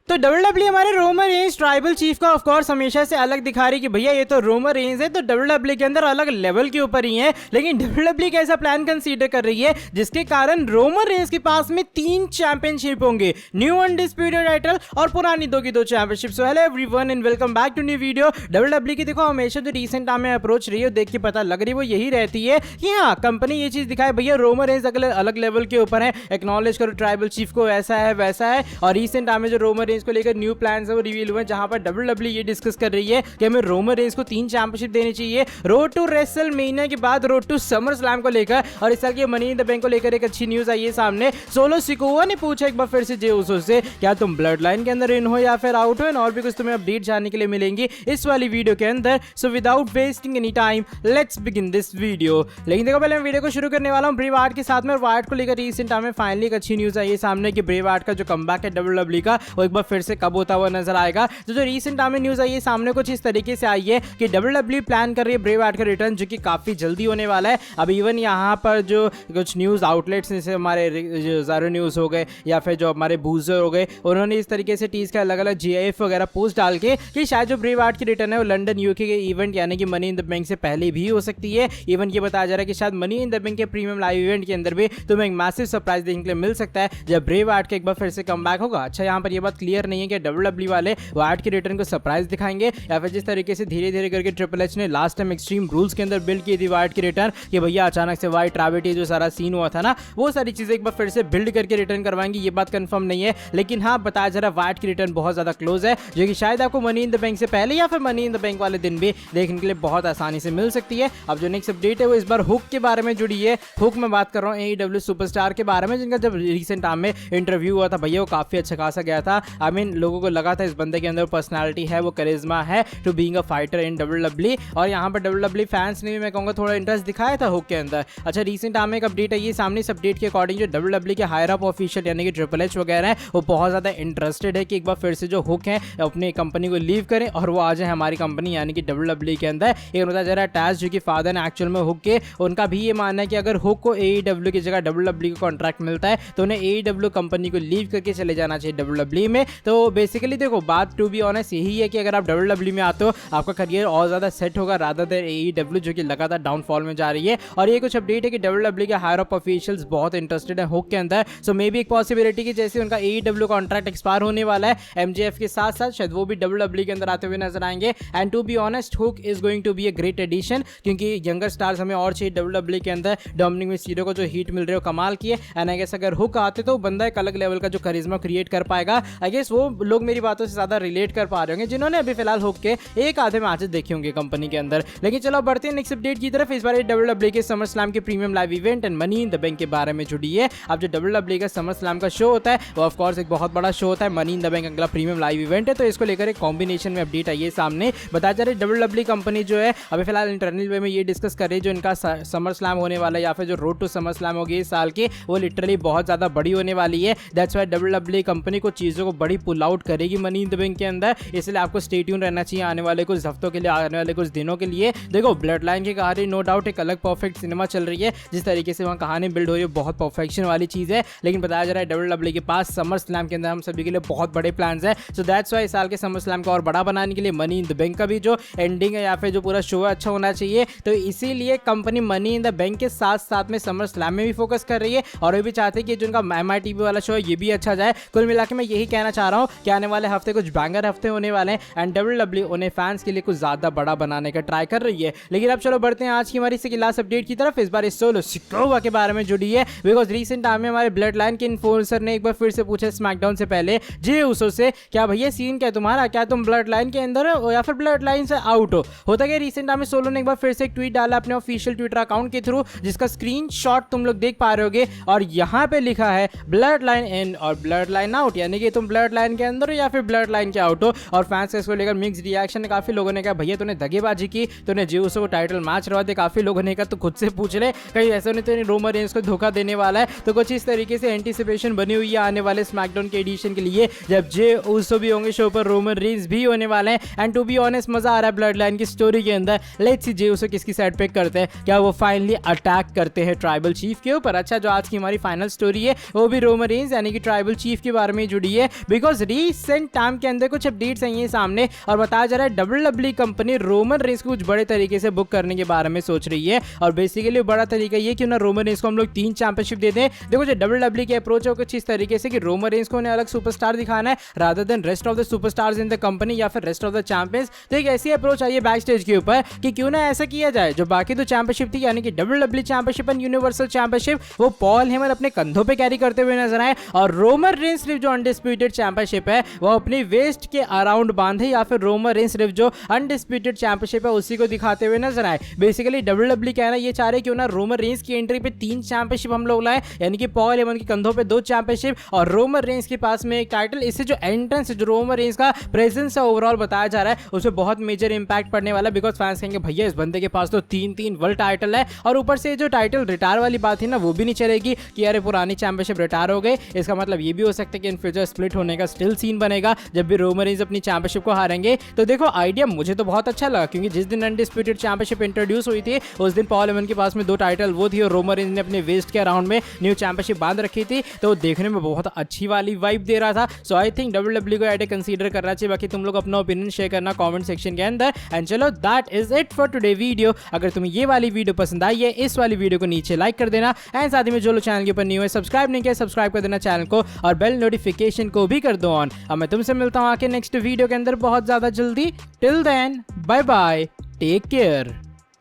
तो डब्ल्यूडब्ल्यू हमारे Roman Reigns tribal chief का ऑफ कोर्स हमेशा से अलग दिखा रही कि भैया ये तो रोमन रेंज है, तो डब्ल्यूडब्ल्यू के अंदर अलग लेवल के ऊपर ही है। लेकिन डब्ल्यूडब्ल्यू कैसा प्लान कंसीडर कर रही है जिसके कारण रोमन रेंज के पास में 3 चैंपियनशिप होंगे, न्यू अनडिस्प्यूटेड टाइटल और पुरानी 2 की 2 championship. So hello everyone and welcome back to new video. WWE की देखो हमेशा जो रिसेंट टाइम में अप्रोच रही है देख के पता लग रही है वो यही रहती है कि हाँ कंपनी ये चीज दिखाए भैया रोमन रेंज अलग लेवल के ऊपर है, एक्नॉलेज करो ट्राइबल चीफ को, ऐसा है वैसा है। और रिसेंट टाइम में जो रोमन रेंज को लेकर न्यू प्लान है वो रिवील हुए जहां पर डब्ल्यूडब्ल्यू ये डिस्कस कर रही है कि हमें रोमन रेंज को 3 चैंपियनशिप देनी चाहिए, रोड टू रेसलमेनिया के बाद रोड टू समर स्लैम को लेकर। और इस साल की मनी इन द बैंक को लेकर एक अच्छी न्यूज आई है सामने। सोलो सिकोआ ने पूछा एक बार फिर से जे उसो से क्या तुम ब्लड लाइन के अंदर इन हो या फिर आउट हो, और भी कुछ तुम्हें अपडेट जानने के लिए मिलेंगी इस वाली वीडियो के अंदर। So without wasting any time let's begin this video. लेकिन देखो पहले मैं वीडियो को शुरू करने वाला हूं ब्रे वार्ट के साथ में। वार्ट को लेकर रिसेंट टाइम में फाइनली एक अच्छी न्यूज आई है सामने कि ब्रे वार्ट का जो कमबैक है डब्ल्यूडब्ल्यू का वो एक बार फिर से कब होता हुआ नजर आएगा। तो जो रिसेंट टाइम में न्यूज आई है सामने कुछ इस तरीके से आई है कि डब्ल्यूडब्ल्यू प्लान कर रही है ब्रे वार्ट का रिटर्न, जो कि काफी जल्दी होने वाला है। अब इवन यहाँ पर जो कुछ न्यूज आउटलेट्स जैसे हमारे जो ज़ारो न्यूज हो गए या फिर जो हमारे बूजर हो गए, उन्होंने इस तरीके से टीज के अलग अलग जीआईएफ वगैरह पोस्ट डाल के कि शायद जो ब्रे वार्ट की रिटर्न है वो लंदन यूके के इवेंट यानी कि मनी इन द बैंक से पहले भी हो सकती है। इवन ये बताया जा रहा है कि शायद मनी इन द बैंक के प्रीमियम लाइव इवेंट के अंदर भी तुम्हें एक मैसिव सरप्राइज देखने के लिए मिल सकता है जब ब्रे वार्ट का एक बार फिर से कमबैक होगा। अच्छा यहाँ पर ये बात क्लियर नहीं है कि डब्ल्यूडब्ल्यू वाले वार्ट की रिटर्न को सरप्राइज दिखाएंगे या फिर जिस तरीके से धीरे धीरे करके ट्रिपल एच ने लास्ट टाइम एक्सट्रीम रूल्स के अंदर बिल्ड की थी वार्ट की रिटर्न कि भैया अचानक से वाइट ट्रैविटी जो सारा सीन हुआ था ना वो सारी चीजें एक बार फिर से बिल्ड करके रिटर्न करवाएंगे। ये बात कंफर्म नहीं है लेकिन हाँ बताया जा रहा है वार्ट की रिटर्न बहुत ज्यादा क्लोज है, जो कि शायद आपको मनी इन द बैंक से पहले या फिर मनी इन द बैंक वाले दिन भी देखने के लिए बहुत आसानी से मिल सकती है। अब जो नेक्स्ट अपडेट है वो इस बार हुक के बारे में जुड़ी है। हुक में बात कर रहा हूँ AEW सुपरस्टार के बारे में, जिनका जब रिसेंट टाइम में इंटरव्यू हुआ था भैया वो काफी अच्छा खासा गया था। आई मीन लोगों को लगा था इस बंदे के अंदर पर्सनालिटी है, वो करिश्मा है to being a fighter in WWE. और यहाँ पर डब्ल्यूडब्ल्यू फैंस ने भी मैं कहूँगा थोड़ा इंटरेस्ट दिखाया था हुक के अंदर। अच्छा रिसेंट टाइम में एक अपडेट है ये सामने, इस अपडेट के अकॉर्डिंग जो डब्ल्यूडब्ल्यू के हायर अप ऑफिशियल यानी कि ट्रिपल एच वगैरह है वो बहुत ज्यादा इंटरेस्टेड है कि एक बार फिर से जो हुक है अपनी कंपनी को लीव करें और वो आ जाए हमारी कंपनी यानी कि डब्ल्यूडब्ल्यू के अंदर। एक बताया जा रहा है टैज जो कि फादर है एक्चुअल में हुक के, उनका भी ये मानना है कि अगर हुक को AEW की जगह डब्ल्यूडब्ल्यू को कॉन्ट्रैक्ट मिलता है तो उन्हें AEW कंपनी को लीव करके चले जाना चाहिए डब्ल्यूडब्ल्यू में। तो बेसिकली देखो बात टू बी ऑनेस्ट यही है कि अगर आप डब्ल्यूडब्ल्यू में आते हो आपका करियर और ज्यादा सेट होगा रादर देन AEW जो कि लगातार डाउनफॉल में जा रही है। और ये कुछ अपडेट है कि डब्ल्यूडब्ल्यू के हायर अप ऑफिशियल्स बहुत इंटरेस्टेड है हुक के अंदर। सो मे बी एक पॉसिबिलिटी की जैसे उनका AEW कॉन्ट्रैक्ट एक्सपायर होने वाला है MJF के साथ साथ शायद वो भी डब्ल्यूडब्ल्यू के अंदर आते हुए नजर आएंगे। And to be honest hook is going to be a great addition क्योंकि यंगर स्टार्स हमें और चाहिए डब्ल्यूडब्ल्यू के अंदर। डोमिनिक मिस्टीरियो को जो हीट मिल रही है कमाल की है एंड आई गेस अगर हुक आते तो बंदा एक अलग लेवल का जो करिश्मा क्रिएट कर पाएगा। आई गेस वो लोग मेरी बातों से ज्यादा रिलेट कर पा रहे होंगे जिन्होंने अभी फिलहाल हुक के एक आधे मैचेस देखे होंगे कंपनी के अंदर। लेकिन चलो बढ़ते हैं नेक्स्ट अपडेट की तरफ। इस बार डब्ल्यूडब्ल्यू के समर स्लैम के premium live event and money in the bank के बारे में जुड़ी है। अब जो डब्ल्यूडब्ल्यू का समर स्लैम का शो होता है वो ऑफ कोर्स एक बहुत बड़ा शो होता है, मनी इन द बैंक अगला प्रीमियम लाइव इवेंट है। तो इसको लेकर एक कॉम्बिनेशन में अपडेट आई है सामने। बताया जा रहा है डब्ल्यूडब्ल्यू कंपनी जो है अभी फिलहाल इंटरनल वे में ये डिस्कस कर रही है जो इनका समर स्लैम होने वाला है या फिर जो रोड टू समर स्लैम होगी इस साल की वो लिटरली बहुत ज्यादा बड़ी होने वाली है। दैट्स व्हाई डब्ल्यूडब्ल्यू कंपनी को चीजों को बड़ी पुल आउट करेगी मनी इन द बैंक के अंदर, इसलिए आपको स्टे ट्यून रहना चाहिए आने वाले कुछ हफ्तों के लिए, आने वाले कुछ दिनों के लिए। देखो ब्लड लाइन की कहानी नो डाउट एक अलग परफेक्ट सिनेमा चल रही है, जिस तरीके से वहाँ कहानी बिल्ड हो रही है बहुत परफेक्शन वाली चीज है। लेकिन बताया जा रहा है डब्ल्यूडब्ल्यू के पास समर स्लैम के अंदर हम सभी के लिए बहुत बड़े प्लान्स है। सो दैट्स व्हाई इस साल के समर स्लैम को और बड़ा बनाने के लिए मनी इन द बैंक का भी जो एंडिंग है या फिर जो पूरा शो है अच्छा होना चाहिए। तो इसीलिए company money in the bank के साथ साथ में समर स्लैम में भी फोकस कर रही है और ये भी चाहते हैं कि जो उनका MITV वाला शो है ये भी अच्छा जाए। कुल मिला के मैं यही कहना चाह रहा हूँ कि आने वाले हफ्ते कुछ बैंगर हफ्ते होने वाले हैं एंड डब्ल्यूडब्ल्यू उन्हें फैंस के लिए कुछ ज्यादा बड़ा बनाने का ट्राई कर रही है। लेकिन अब चलो बढ़ते हैं आज की हमारी लास्ट अपडेट की तरफ। इस बार इस सोलो सिकोआ के बारे में जुड़ी है बिकॉज रिसेंट टाइम में हमारे ब्लड लाइन के इन्फ्लुएंसर ने एक बार फिर से पूछा स्मैकडाउन से पहले जे उसो से क्या भैया सीन क्या तुम्हारा, क्या तुम ब्लड लाइन के अंदर हो या फिर ब्लड लाइन से आउट हो। होता क्या रिसेंट टाइम में सोलो ने एक बार फिर से एक ट्वीट डाला अपने ऑफिशियल ट्विटर अकाउंट के थ्रू जिसका स्क्रीनशॉट तुम लोग देख पा रहे होगे और यहाँ पे लिखा है ब्लड लाइन इन और ब्लड लाइन आउट, यानी कि तुम ब्लड लाइन के अंदर हो या फिर ब्लड लाइन के आउट हो। और फैंस का इसको लेकर मिक्स रिएक्शन है, काफी लोगों ने कहा भैया तूने दगेबाजी की, तूने जे उसो को टाइटल मैच करवा दे। काफी लोगों ने कहा तो खुद से पूछ ले कहीं ऐसा नहीं तो रोमन रेंज को धोखा देने वाला है। तो कुछ इस तरीके से एंटीसिपेशन बनी हुई है आने वाले स्मैकडाउन के एडिशन के लिए जब जे उसो भी होंगे शो पर, रोमन रेंज भी होने वाले हैं। एंड टू बी ऑनेस्ट मजा आ रहा है ब्लड लाइन की स्टोरी के अंदर। लेट्स सी जे उसो किसकी साइड पिक करते हैं, क्या वो फाइनली अटैक करते हैं ट्राइबल चीफ के ऊपर। अच्छा जो आज की हमारी फाइनल स्टोरी है वो भी रोमन रेंज यानी कि ट्राइबल चीफ के बारे में जुड़ी है बिकॉज रिसेंट टाइम के अंदर कुछ अपडेट्स आई हैं सामने और बताया जा रहा है WWE कंपनी रोमन रेंस को कुछ बड़े तरीके से बुक करने के बारे में सोच रही है। और बेसिकली बड़ा तरीका ये कि ना रोमन रेंस को हम लोग 3 चैंपियनशिप देते हैं। देखो जो WWE की अप्रोच है कुछ इस तरीके से कि रोमन रेंस को उन्हें अलग सुपरस्टार दिखाना है rather than rest of the superstars in the company या फिर रेस्ट ऑफ द चैंपियंस। तो एक ऐसी अप्रोच आई है बैक स्टेज के ऊपर कि क्यों ना ऐसा किया जाए, जो बाकी 2 चैंपियनशिप थी यानी कि WWE championship and universal championship वो पॉल हेमन अपने कंधों पे कैरी करते हुए नजर आए और रोमन रेंस सिर्फ जो अनडिस्प्यूटेड चैंपियनशिप है वो अपनी वेस्ट के अराउंड बांधे या फिर रोमन रेंस सिर्फ जो अनडिस्प्यूटेड चैंपियनशिप है उसी को दिखाते हुए नजर आए। बेसिकली WWE कहना ये चाह रहे क्यों ना रोमन रेंस की एंट्री पे 3 चैंपियनशिप हम लोग लाए, यानी कि पॉल हेमन के कंधों पे 2 चैंपियनशिप और रोमन रेंस के पास में एक टाइटल। इससे जो एंट्रेंस जो रोमन रेंस का प्रेजेंस है ओवरऑल बताया जा रहा है उसमें बहुत मेजर इंपैक्ट पड़ने वाला है। बिकॉज फैंस कहेंगे भैया इस बंदे के पास तो 3 वर्ल्ड टाइटल है और ऊपर से जो टाइटल रिटायर वाली बात थी ना वो भी नहीं चलेगी कि यार पुरानी चैंपियनशिप रिटायर हो गए। इसका मतलब ये भी हो सकता है कि इन फ्यूचर स्प्लिट होने का स्टिल सीन बनेगा जब भी रोमन रेंस अपनी चैंपियनशिप को हारेंगे। तो देखो आइडिया मुझे तो बहुत अच्छा लगा क्योंकि जिस दिन अनडिस्प्यूटेड चैंपियनशिप इंट्रोड्यूस हुई थी उस दिन पॉल हेमन के पास में 2 टाइटल वो थी और रोमन रेंस ने अपने वेस्ट के अराउंड में न्यू चैंपियनशिप बांध रखी थी। तो देखने में बहुत अच्छी वाली वाइब दे रहा था। सो आई थिंक WWE को आइडिया कंसीडर करना चाहिए। बाकी तुम लोग अपना ओपिनियन शेयर करना कमेंट सेक्शन के अंदर। एंड चलो that is it for today video. अगर तुम्हें ये वाली वीडियो पसंद आई है इस वाली वीडियो को नीचे लाइक कर देना एंड साथ ही में जो लोग चैनल के ऊपर न्यू है सब्सक्राइब नहीं किया सब्सक्राइब कर देना चैनल को और बेल नोटिफिकेशन को भी कर दो ऑन। अब मैं तुमसे मिलता हूँ आके नेक्स्ट वीडियो के अंदर बहुत ज्यादा जल्दी। Till then bye bye, take care.